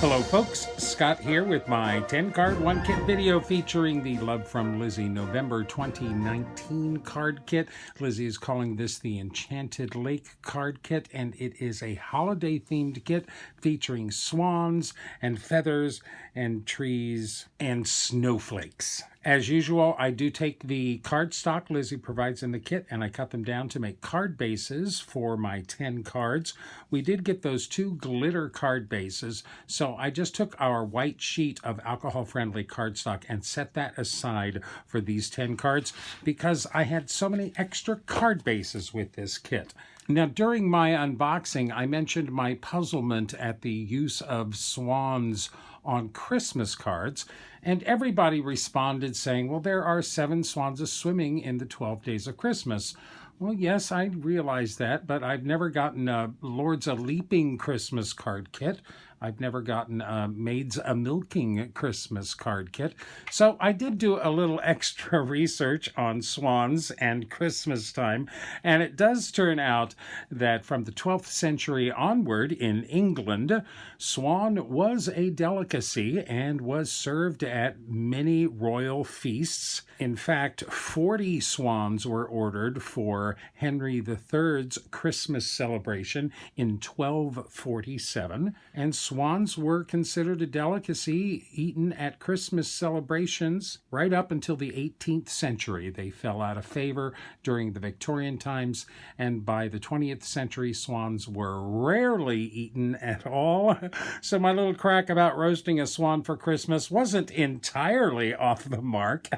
Hello folks, Scott here with my 10-card one kit video featuring the Love from Lizi November 2019 card kit. Lizi is calling this the Enchanted Lake card kit, and it is a holiday themed kit featuring swans and feathers and trees and snowflakes. As usual, I do take the cardstock Lizi provides in the kit and I cut them down to make card bases for my 10 cards. We did get those 2 glitter card bases, so I just took our white sheet of alcohol-friendly cardstock and set that aside for these 10 cards because I had so many extra card bases with this kit. Now, during my unboxing, I mentioned my puzzlement at the use of swans on Christmas cards, and everybody responded saying, well, there are 7 swans swimming in the 12 days of Christmas. Well, yes, I realize that, but I've never gotten a Lords a Leaping Christmas card kit. I've never gotten a Maids a Milking Christmas card kit. So I did do a little extra research on swans and Christmas time, and it does turn out that from the 12th century onward in England, swan was a delicacy and was served at many royal feasts. In fact, 40 swans were ordered for Henry III's Christmas celebration in 1247, and swans were considered a delicacy eaten at Christmas celebrations right up until the 18th century. They fell out of favor during the Victorian times, and by the 20th century, swans were rarely eaten at all. So my little crack about roasting a swan for Christmas wasn't entirely off the mark.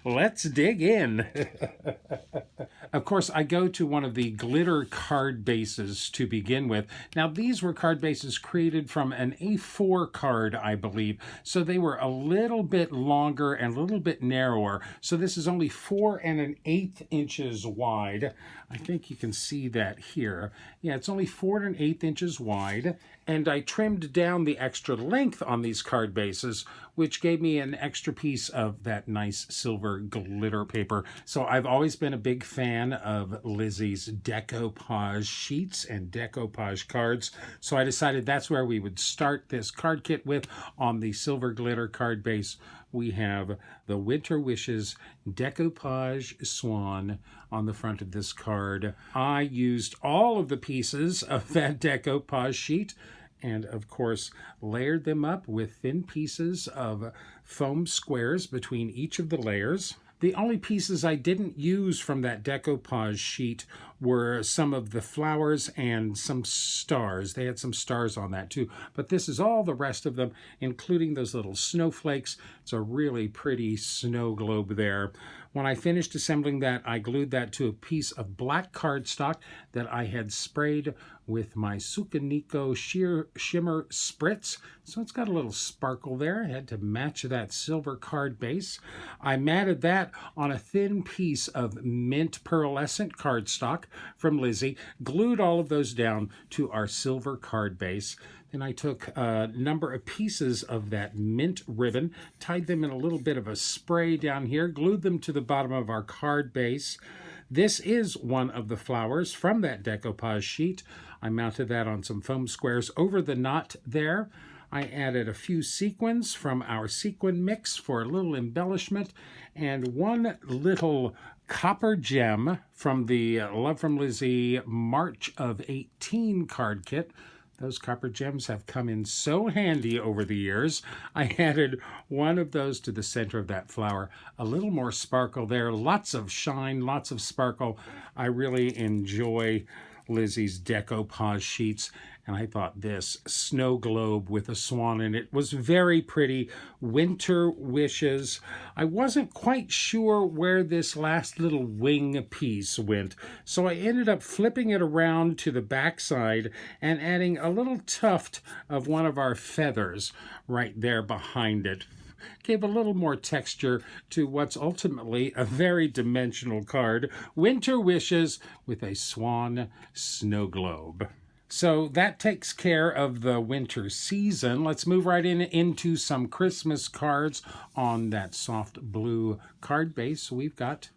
Let's dig in. Of course, I go to one of the glitter card bases to begin with. Now, these were card bases created from an A4 card, I believe, so they were a little bit longer and a little bit narrower. So this is only 4 1/8 inches wide. I think you can see that here. Yeah, it's only 4 1/8 inches wide, and I trimmed down the extra length on these card bases, which gave me an extra piece of that nice silver glitter paper. So I've always been a big fan of Lizi's decoupage sheets and decoupage cards, so I decided that's where we would start this card kit with. On the silver glitter card base, we have the Winter Wishes decoupage swan on the front of this card. I used all of the pieces of that decoupage sheet and, of course, layered them up with thin pieces of foam squares between each of the layers. The only pieces I didn't use from that decoupage sheet were some of the flowers and some stars. They had some stars on that too. But this is all the rest of them, including those little snowflakes. It's a really pretty snow globe there. When I finished assembling that, I glued that to a piece of black cardstock that I had sprayed with my Sukaniko Shimmer Spritz. So it's got a little sparkle there. I had to match that silver card base. I matted that on a thin piece of mint pearlescent cardstock from Lizi, glued all of those down to our silver card base. Then I took a number of pieces of that mint ribbon, tied them in a little bit of a spray down here, glued them to the bottom of our card base. This is one of the flowers from that decoupage sheet. I mounted that on some foam squares over the knot there. I added a few sequins from our sequin mix for a little embellishment, and one little copper gem from the Love from Lizi March of 18 card kit. Those copper gems have come in so handy over the years. I added one of those to the center of that flower. A little more sparkle there, lots of shine, lots of sparkle. I really enjoy Lizi's decoupage sheets, and I thought this snow globe with a swan in it was very pretty. Winter Wishes. I wasn't quite sure where this last little wing piece went, so I ended up flipping it around to the backside and adding a little tuft of one of our feathers right there behind it. Gave a little more texture to what's ultimately a very dimensional card, Winter Wishes with a swan snow globe. So that takes care of the winter season. Let's move right into some Christmas cards on that soft blue card base. We've got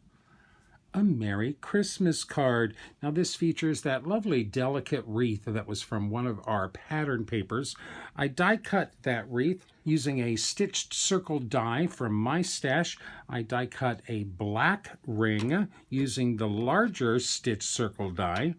a Merry Christmas card. Now this features that lovely delicate wreath that was from one of our pattern papers. I die cut that wreath using a stitched circle die from my stash. I die cut a black ring using the larger stitched circle die.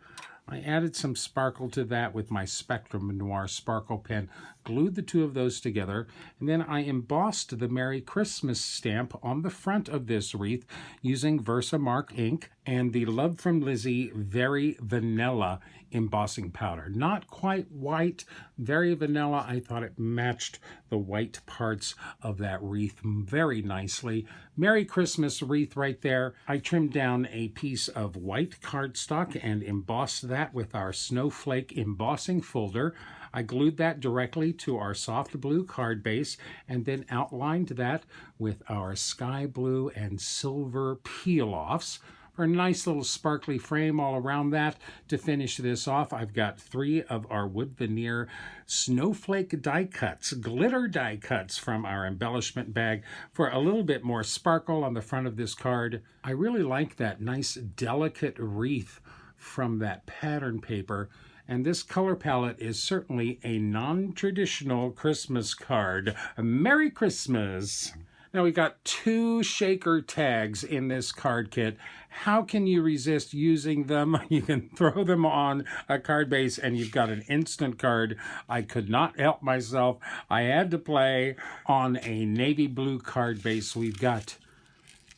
I added some sparkle to that with my Spectrum Noir sparkle pen, glued the two of those together, and then I embossed the Merry Christmas stamp on the front of this wreath using Versamark ink and the Love from Lizi Very Vanilla embossing powder. Not quite white, very vanilla. I thought it matched the white parts of that wreath very nicely. Merry Christmas wreath right there. I trimmed down a piece of white cardstock and embossed that with our snowflake embossing folder. I glued that directly to our soft blue card base and then outlined that with our sky blue and silver peel-offs. For a nice little sparkly frame all around that. To finish this off, I've got 3 of our wood veneer snowflake die cuts, glitter die cuts from our embellishment bag for a little bit more sparkle on the front of this card. I really like that nice delicate wreath from that pattern paper. And this color palette is certainly a non-traditional Christmas card. Merry Christmas! Now we got 2 shaker tags in this card kit. How can you resist using them? You can throw them on a card base and you've got an instant card. I could not help myself. I had to play on a navy blue card base. We've got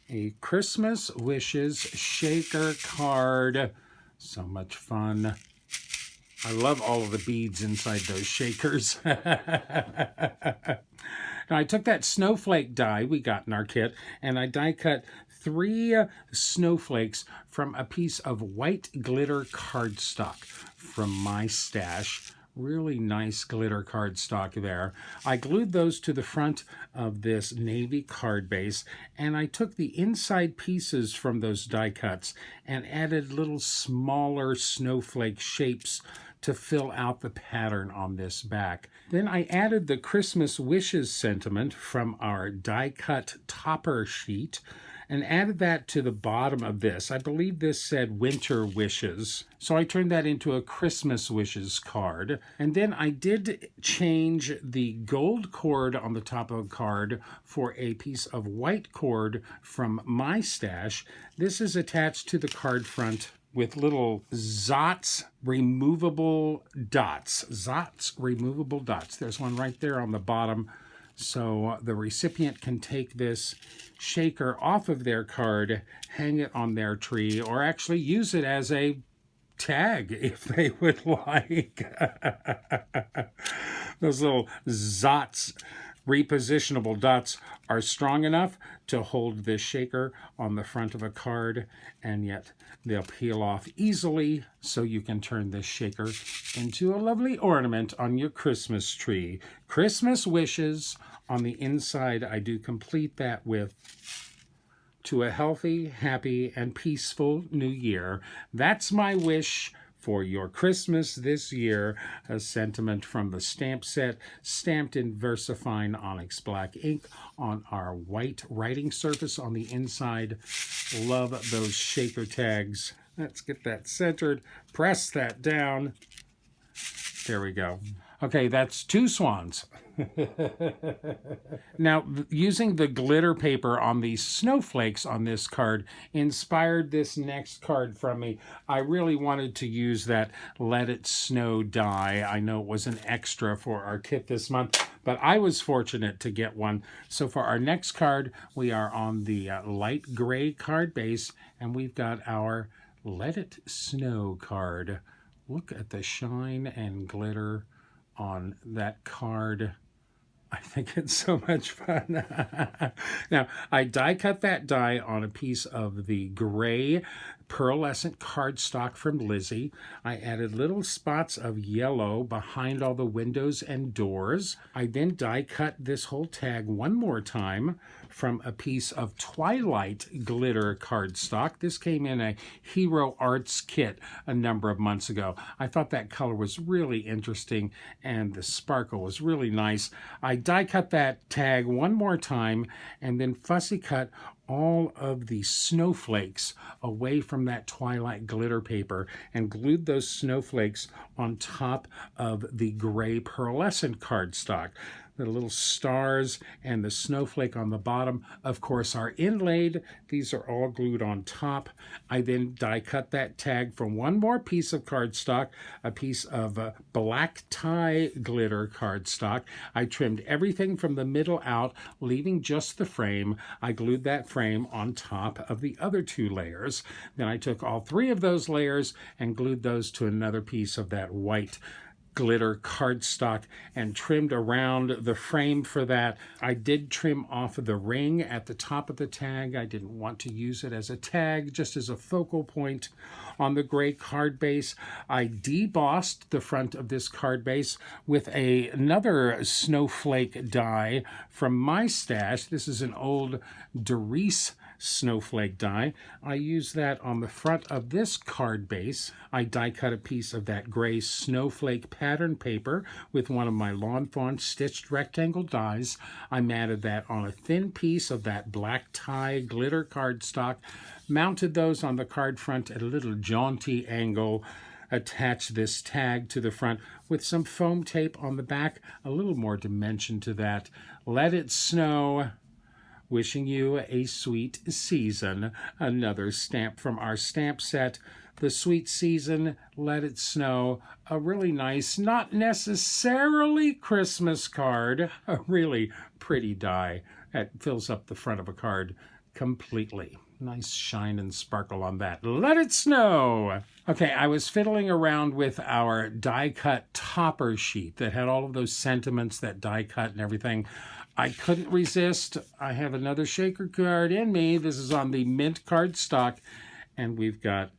a Christmas Wishes shaker card. So much fun. I love all of the beads inside those shakers. Now I took that snowflake die we got in our kit and I die cut 3 snowflakes from a piece of white glitter cardstock from my stash. Really nice glitter cardstock there. I glued those to the front of this navy card base and I took the inside pieces from those die cuts and added little smaller snowflake shapes to fill out the pattern on this back. Then I added the Christmas Wishes sentiment from our die-cut topper sheet and added that to the bottom of this. I believe this said Winter Wishes. So I turned that into a Christmas Wishes card. And then I did change the gold cord on the top of the card for a piece of white cord from my stash. This is attached to the card front with little Zots removable dots. Zots removable dots. There's one right there on the bottom. So the recipient can take this shaker off of their card, hang it on their tree, or actually use it as a tag if they would like. Those little Zots repositionable dots are strong enough to hold this shaker on the front of a card, and yet they'll peel off easily, so you can turn this shaker into a lovely ornament on your Christmas tree. Christmas Wishes. On the inside, I do complete that with to a healthy, happy, and peaceful new year. That's my wish for your Christmas this year. A sentiment from the stamp set, stamped in VersaFine Onyx Black ink on our white writing surface on the inside. Love those shaker tags. Let's get that centered. Press that down. There we go. Okay, that's 2 swans. Now, using the glitter paper on these snowflakes on this card inspired this next card from me. I really wanted to use that Let It Snow die. I know it was an extra for our kit this month, but I was fortunate to get one. So for our next card, we are on the light gray card base, and we've got our Let It Snow card. Look at the shine and glitter on that card. I think it's so much fun. Now, I die cut that die on a piece of the gray pearlescent cardstock from Lizi. I added little spots of yellow behind all the windows and doors. I then die cut this whole tag one more time from a piece of Twilight glitter cardstock. This came in a Hero Arts kit a number of months ago. I thought that color was really interesting and the sparkle was really nice. I die cut that tag one more time and then fussy cut all of the snowflakes away from that twilight glitter paper and glued those snowflakes on top of the gray pearlescent cardstock. The little stars and the snowflake on the bottom, of course, are inlaid. These are all glued on top. I then die cut that tag from one more piece of cardstock, a piece of black tie glitter cardstock. I trimmed everything from the middle out, leaving just the frame. I glued that frame on top of the other 2 layers. Then I took all 3 of those layers and glued those to another piece of that white glitter cardstock and trimmed around the frame for that. I did trim off of the ring at the top of the tag. I didn't want to use it as a tag, just as a focal point on the gray card base. I debossed the front of this card base with another snowflake die from my stash. This is an old Doris snowflake die. I use that on the front of this card base. I die cut a piece of that gray snowflake pattern paper with one of my Lawn Fawn stitched rectangle dies. I matted that on a thin piece of that black tie glitter cardstock, mounted those on the card front at a little jaunty angle, attached this tag to the front with some foam tape on the back, a little more dimension to that. Let it snow. Wishing you a sweet season. Another stamp from our stamp set. The sweet season, let it snow. A really nice, not necessarily Christmas card. A really pretty die that fills up the front of a card completely. Nice shine and sparkle on that. Let it snow! Okay, I was fiddling around with our die-cut topper sheet that had all of those sentiments, that die-cut and everything. I couldn't resist. I have another shaker card in me. This is on the mint cardstock, and we've got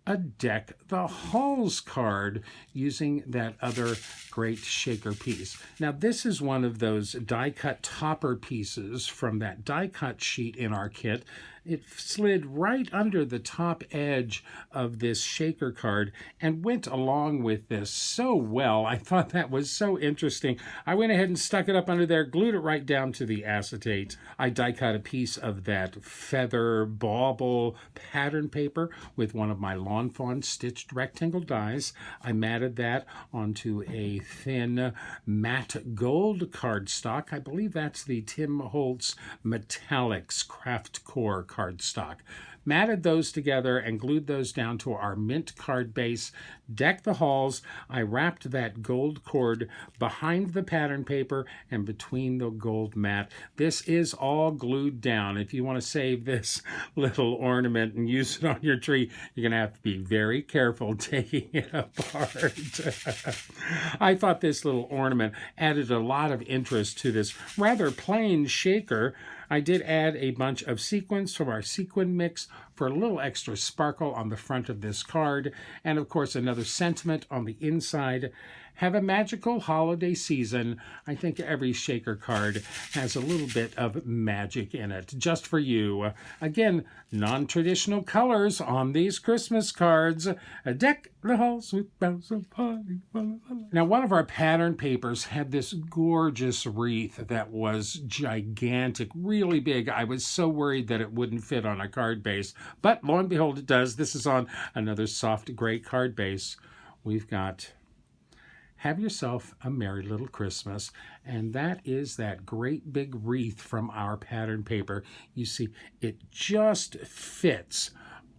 a Deck the Halls card using that other great shaker piece. Now, this is one of those die-cut topper pieces from that die-cut sheet in our kit. It slid right under the top edge of this shaker card and went along with this so well. I thought that was so interesting. I went ahead and stuck it up under there, glued it right down to the acetate. I die cut a piece of that feather bauble pattern paper with one of my Lawn Fawn stitched rectangle dies. I matted that onto a thin matte gold cardstock. I believe that's the Tim Holtz Metallics Craft Core cardstock. Matted those together and glued those down to our mint card base. Deck the Halls. I wrapped that gold cord behind the pattern paper and between the gold mat. This is all glued down. If you want to save this little ornament and use it on your tree, you're going to have to be very careful taking it apart. I thought this little ornament added a lot of interest to this rather plain shaker. I did add a bunch of sequins from our sequin mix for a little extra sparkle on the front of this card, and of course another sentiment on the inside. Have a magical holiday season. I think every shaker card has a little bit of magic in it, just for you. Again, non-traditional colors on these Christmas cards. Deck the halls with bells of holly. Now, one of our pattern papers had this gorgeous wreath that was gigantic, really big. I was so worried that it wouldn't fit on a card base, but lo and behold, it does. This is on another soft gray card base. We've got Have Yourself a Merry Little Christmas, and that is that great big wreath from our pattern paper. You see, it just fits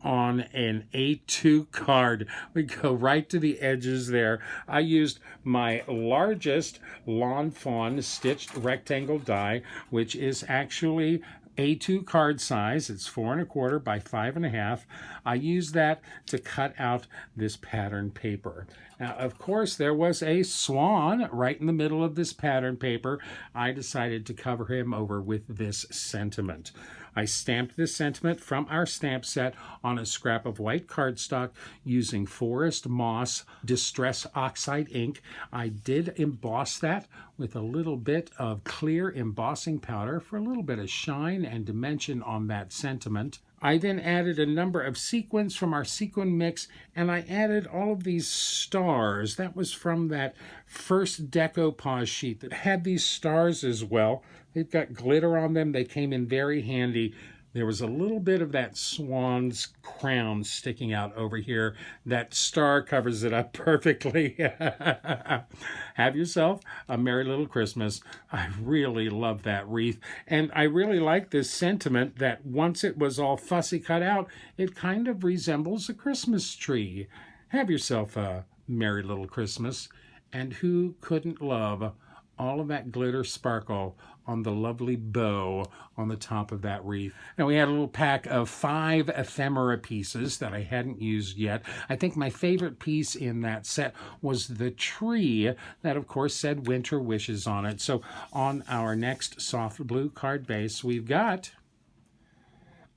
on an A2 card. We go right to the edges there. I used my largest Lawn Fawn stitched rectangle die, which is actually A2 card size. It's 4 1/4 by 5 1/2. I used that to cut out this pattern paper. Now, of course, there was a swan right in the middle of this pattern paper. I decided to cover him over with this sentiment. I stamped this sentiment from our stamp set on a scrap of white cardstock using Forest Moss Distress Oxide ink. I did emboss that with a little bit of clear embossing powder for a little bit of shine and dimension on that sentiment. I then added a number of sequins from our sequin mix, and I added all of these stars. That was from that first decoupage sheet that had these stars as well. They've got glitter on them. They came in very handy. There was a little bit of that swan's crown sticking out over here. That star covers it up perfectly. Have yourself a merry little Christmas. I really love that wreath. And I really like this sentiment that once it was all fussy cut out, it kind of resembles a Christmas tree. Have yourself a merry little Christmas. And who couldn't love all of that glitter sparkle on the lovely bow on the top of that wreath? Now, we had a little pack of 5 ephemera pieces that I hadn't used yet. I think my favorite piece in that set was the tree that, of course, said winter wishes on it. So on our next soft blue card base, we've got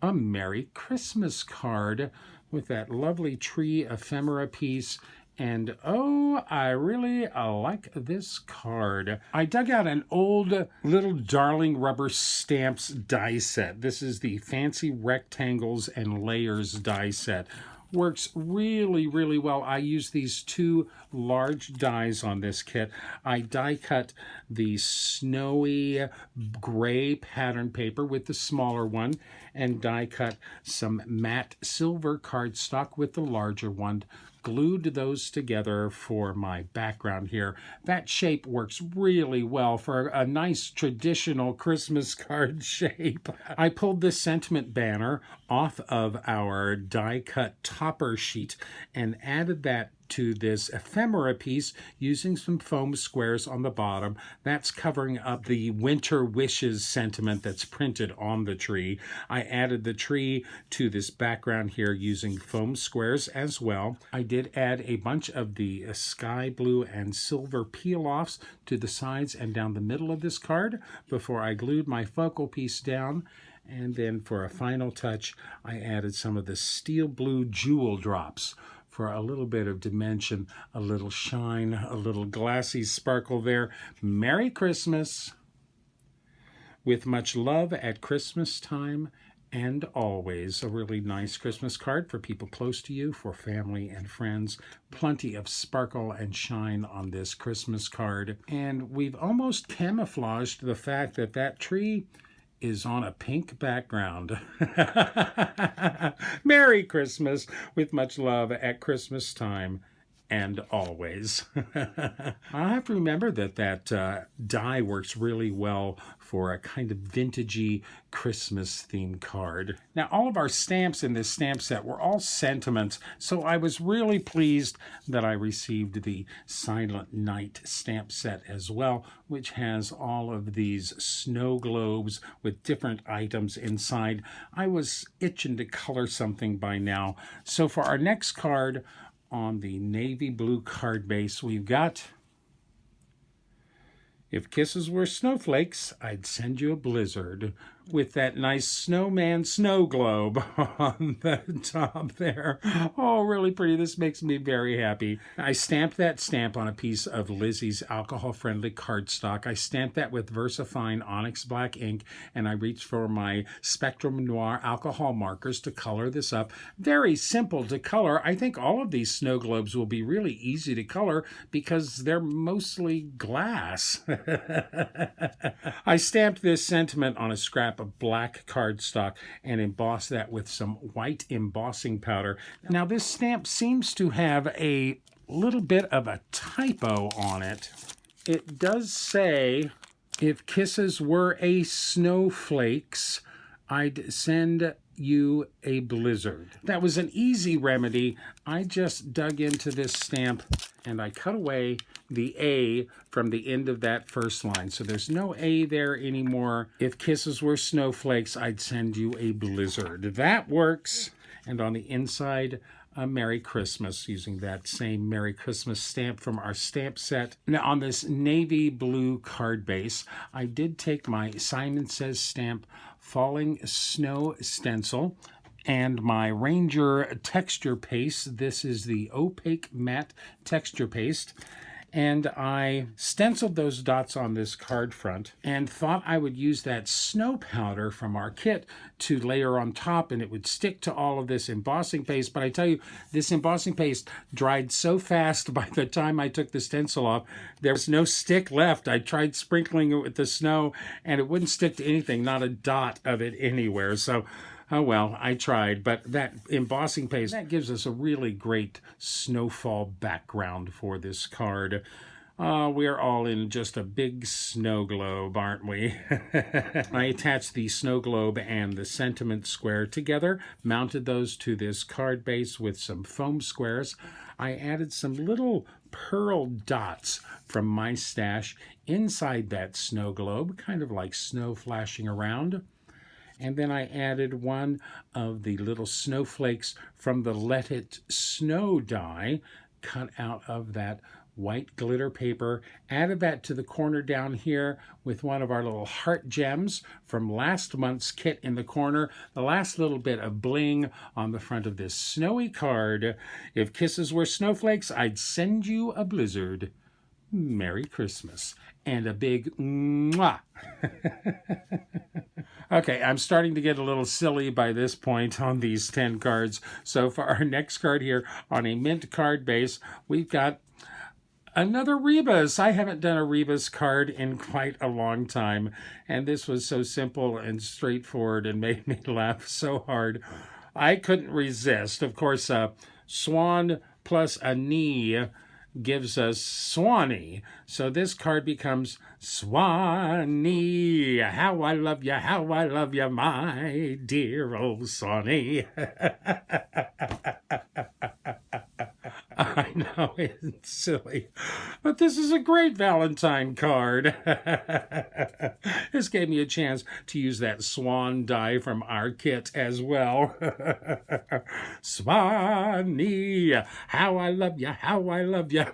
a Merry Christmas card with that lovely tree ephemera piece. And oh, I really like this card. I dug out an old little darling rubber stamps die set. This is the Fancy Rectangles and Layers die set. Works really, really well. I use these 2 large dies on this kit. I die cut the snowy gray pattern paper with the smaller one and die cut some matte silver cardstock with the larger one. Glued those together for my background here. That shape works really well for a nice traditional Christmas card shape. I pulled this sentiment banner off of our die-cut topper sheet and added that to this ephemera piece using some foam squares on the bottom. That's covering up the winter wishes sentiment that's printed on the tree. I added the tree to this background here using foam squares as well. I did add a bunch of the sky blue and silver peel-offs to the sides and down the middle of this card before I glued my focal piece down. And then for a final touch, I added some of the steel blue jewel drops for a little bit of dimension, a little shine, a little glassy sparkle there. Merry Christmas. With much love at Christmas time and always. A really nice Christmas card for people close to you, for family and friends. Plenty of sparkle and shine on this Christmas card. And we've almost camouflaged the fact that that tree is on a pink background. Merry Christmas with much love at Christmas time and always. I have to remember that die works really well for a kind of vintagey Christmas themed card. Now, all of our stamps in this stamp set were all sentiments, so I was really pleased that I received the Silent Night stamp set as well, which has all of these snow globes with different items inside. I was itching to color something by now. So for our next card, on the navy blue card base, we've got, if kisses were snowflakes, I'd send you a blizzard, with that nice snowman snow globe on the top there. Oh, really pretty. This makes me very happy. I stamped that stamp on a piece of Lizi's alcohol-friendly cardstock. I stamped that with VersaFine Onyx Black ink, and I reached for my Spectrum Noir alcohol markers to color this up. Very simple to color. I think all of these snow globes will be really easy to color because they're mostly glass. I stamped this sentiment on a scrap of black cardstock and embossed that with some white embossing powder. Now, this stamp seems to have a little bit of a typo on it. It does say, if kisses were a snowflakes, I'd send you a blizzard. That was an easy remedy. I just dug into this stamp and I cut away the A from the end of that first line. So there's no A there anymore. If kisses were snowflakes, I'd send you a blizzard. That works. And on the inside, a Merry Christmas, using that same Merry Christmas stamp from our stamp set. Now, on this navy blue card base, I did take my Simon Says stamp Falling Snow stencil and my Ranger texture paste. This is the opaque matte texture paste. And I stenciled those dots on this card front and thought I would use that snow powder from our kit to layer on top, and it would stick to all of this embossing paste. But I tell you, this embossing paste dried so fast by the time I took the stencil off, there was no stick left. I tried sprinkling it with the snow, and it wouldn't stick to anything, not a dot of it anywhere. So, oh well, I tried, but that embossing paste, that gives us a really great snowfall background for this card. We're all in just a big snow globe, aren't we? I attached the snow globe and the sentiment square together, mounted those to this card base with some foam squares. I added some little pearl dots from my stash inside that snow globe, kind of like snow flashing around. And then I added one of the little snowflakes from the Let It Snow die cut out of that white glitter paper. Added that to the corner down here with one of our little heart gems from last month's kit in the corner. The last little bit of bling on the front of this snowy card. If kisses were snowflakes, I'd send you a blizzard. Merry Christmas. And a big mwah. Okay, I'm starting to get a little silly by this point on these 10 cards. So for our next card here on a mint card base, we've got another rebus. I haven't done a rebus card in quite a long time, and this was so simple and straightforward and made me laugh so hard. I couldn't resist. Of course, swan plus a knee gives us Swanee. So this card becomes Swanee. How I love you, my dear old Swanee. I know, it's silly, but this is a great Valentine card. This gave me a chance to use that swan die from our kit as well. Swanee, how I love you,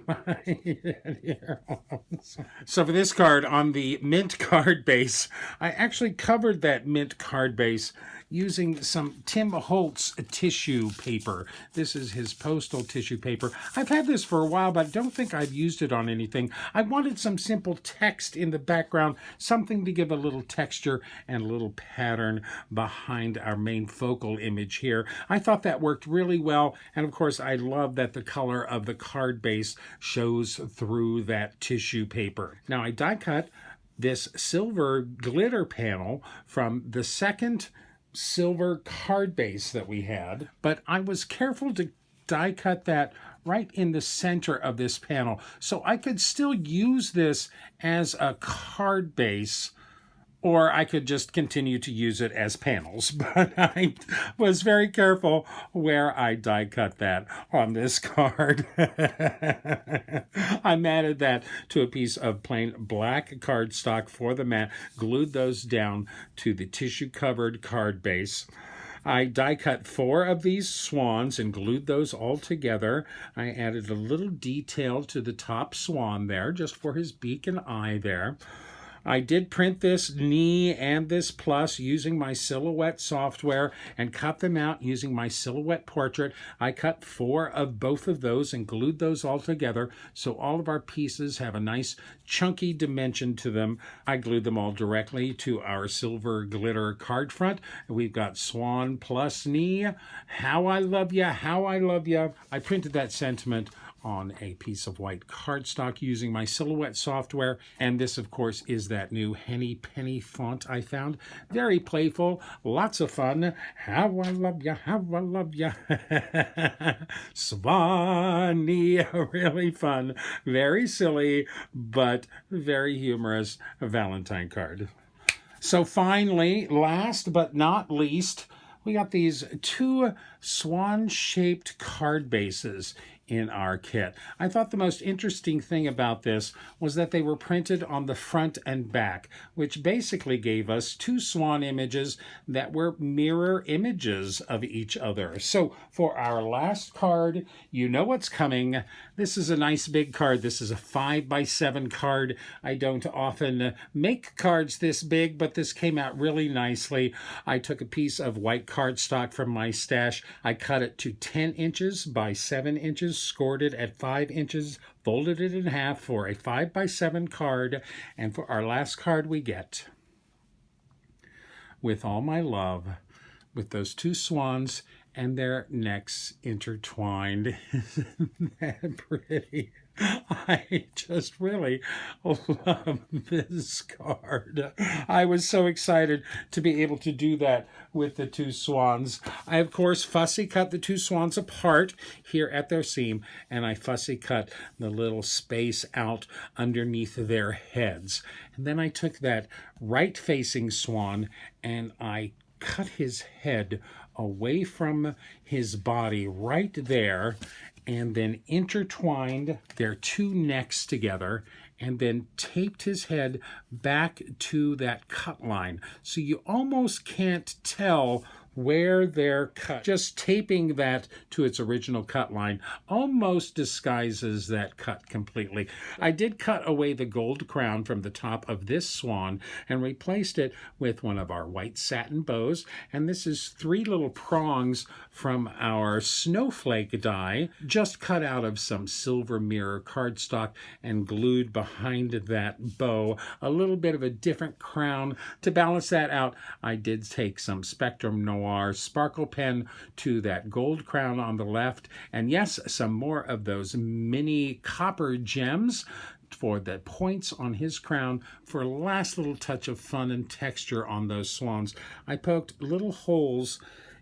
my dear old. So for this card on the mint card base, I actually covered that mint card base using some Tim Holtz tissue paper. This is his postal tissue paper. I've had this for a while, but I don't think I've used it on anything. I wanted some simple text in the background, something to give a little texture and a little pattern behind our main focal image here. I thought that worked really well, and of course I love that the color of the card base shows through that tissue paper. Now I die cut this silver glitter panel from the second silver card base that we had, but I was careful to die cut that right in the center of this panel so I could still use this as a card base, or I could just continue to use it as panels. But I was very careful where I die cut that on this card. I matted that to a piece of plain black cardstock for the mat, glued those down to the tissue covered card base. I die cut 4 of these swans and glued those all together. I added a little detail to the top swan there, just for his beak and eye there. I did print this knee and this plus using my Silhouette software and cut them out using my Silhouette portrait. I cut 4 of both of those and glued those all together so all of our pieces have a nice chunky dimension to them. I glued them all directly to our silver glitter card front. We've got swan plus knee. How I love ya, how I love ya. I printed that sentiment on a piece of white cardstock using my Silhouette software. And this, of course, is that new Henny Penny font I found. Very playful, lots of fun. How I love ya, how I love ya. Swanee, really fun, very silly, but very humorous Valentine card. So finally, last but not least, we got these 2 swan-shaped card bases in our kit. I thought the most interesting thing about this was that they were printed on the front and back, which basically gave us 2 swan images that were mirror images of each other. So for our last card, you know what's coming. This is a nice big card. This is a 5x7 card. I don't often make cards this big, but this came out really nicely. I took a piece of white cardstock from my stash, I cut it to 10 inches by 7 inches, scored it at 5 inches, folded it in half for a 5 by 7 card, and for our last card we get With All My Love, with those two swans and their necks intertwined. Isn't that pretty? I just really love this card. I was so excited to be able to do that with the two swans. I, of course, fussy cut the two swans apart here at their seam, and I fussy cut the little space out underneath their heads. And then I took that right-facing swan and I cut his head away from his body right there, and then intertwined their two necks together, and then taped his head back to that cut line. So you almost can't tell where they're cut. Just taping that to its original cut line almost disguises that cut completely. I did cut away the gold crown from the top of this swan and replaced it with one of our white satin bows. And this is 3 little prongs from our snowflake die, just cut out of some silver mirror cardstock and glued behind that bow. A little bit of a different crown. To balance that out, I did take some Spectrum Noir sparkle pen to that gold crown on the left, and yes, some more of those mini copper gems for the points on his crown for a last little touch of fun and texture on those swans. I poked little holes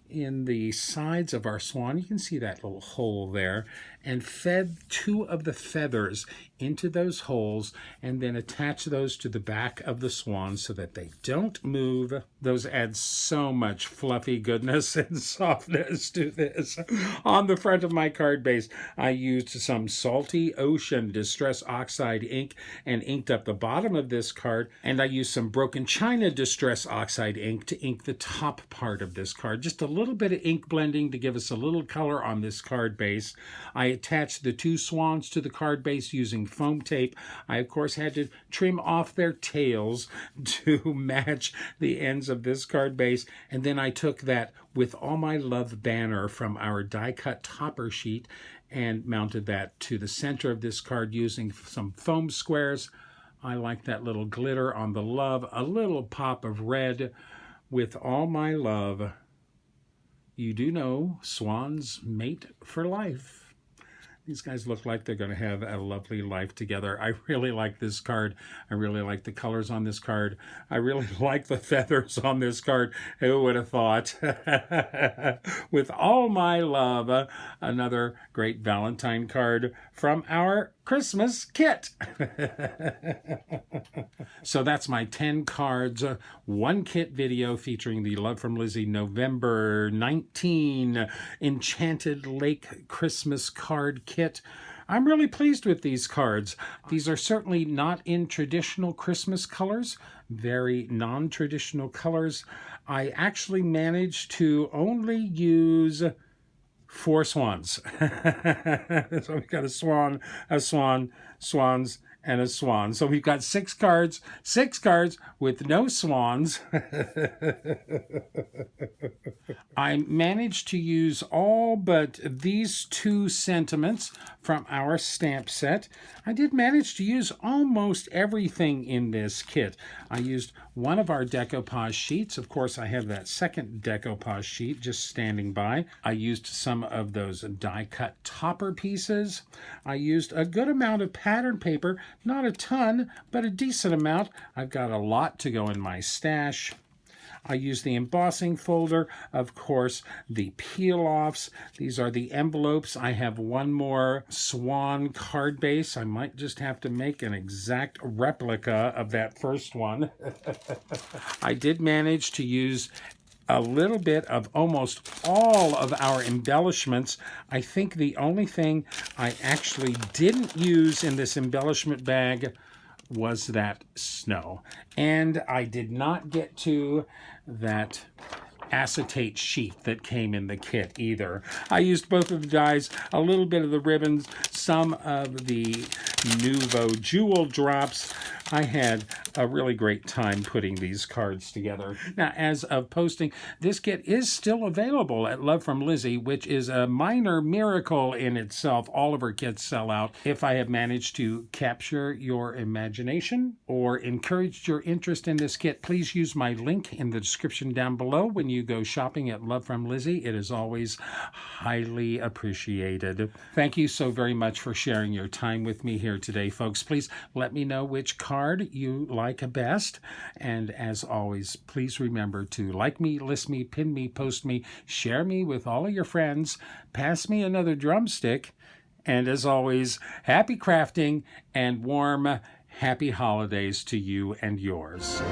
in the sides of our swan, you can see that little hole there, and fed 2 of the feathers into those holes, and then attach those to the back of the swan so that they don't move. Those add so much fluffy goodness and softness to this. On the front of my card base, I used some Salty Ocean Distress Oxide ink and inked up the bottom of this card, and I used some Broken China Distress Oxide ink to ink the top part of this card. Just a little bit of ink blending to give us a little color on this card base. I attached the 2 swans to the card base using foam tape. I, of course, had to trim off their tails to match the ends of this card base. And then I took that With All My Love banner from our die-cut topper sheet and mounted that to the center of this card using some foam squares. I like that little glitter on the love, a little pop of red. With all my love, you do know swans mate for life. These guys look like they're going to have a lovely life together. I really like this card. I really like the colors on this card. I really like the feathers on this card. Who would have thought? With all my love, another great Valentine card from our Christmas kit. So that's my 10 cards, 1 kit video featuring the Love from Lizi November 19 Enchanted Lake Christmas card kit. I'm really pleased with these cards. These are certainly not in traditional Christmas colors, very non-traditional colors. I actually managed to only use 4 swans. So we've got a swan, swans, and a swan. So we've got 6 cards with no swans. I managed to use all but these 2 sentiments from our stamp set. I did manage to use almost everything in this kit. I used one of our decoupage sheets. Of course, I have that second decoupage sheet just standing by. I used some of those die-cut topper pieces. I used a good amount of pattern paper, not a ton, but a decent amount. I've got a lot to go in my stash. I use the embossing folder, of course, the peel-offs. These are the envelopes. I have one more swan card base. I might just have to make an exact replica of that first one. I did manage to use a little bit of almost all of our embellishments. I think the only thing I actually didn't use in this embellishment bag was that snow. And I did not get to that acetate sheath that came in the kit either. I used both of the dies, a little bit of the ribbons, some of the Nouveau Jewel drops. I had a really great time putting these cards together. Now, as of posting, this kit is still available at Love from Lizi, which is a minor miracle in itself. All of her kits sell out. If I have managed to capture your imagination or encouraged your interest in this kit, please use my link in the description down below when you go shopping at Love from Lizi. It is always highly appreciated. Thank you so very much for sharing your time with me here today, folks. Please let me know which card you like best. And as always, please remember to like me, list me, pin me, post me, share me with all of your friends, pass me another drumstick, and as always, happy crafting and warm, happy holidays to you and yours.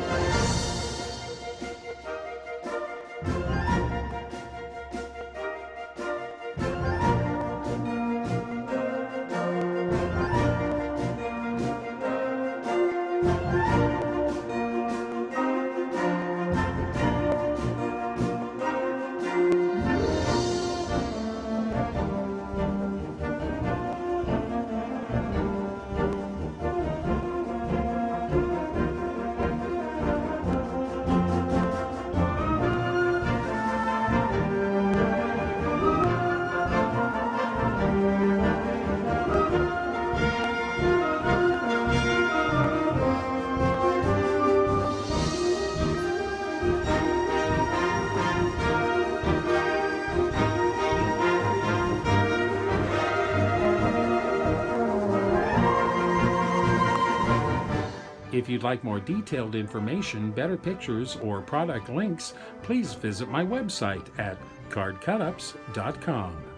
If you'd like more detailed information, better pictures, or product links, please visit my website at cardcutups.com.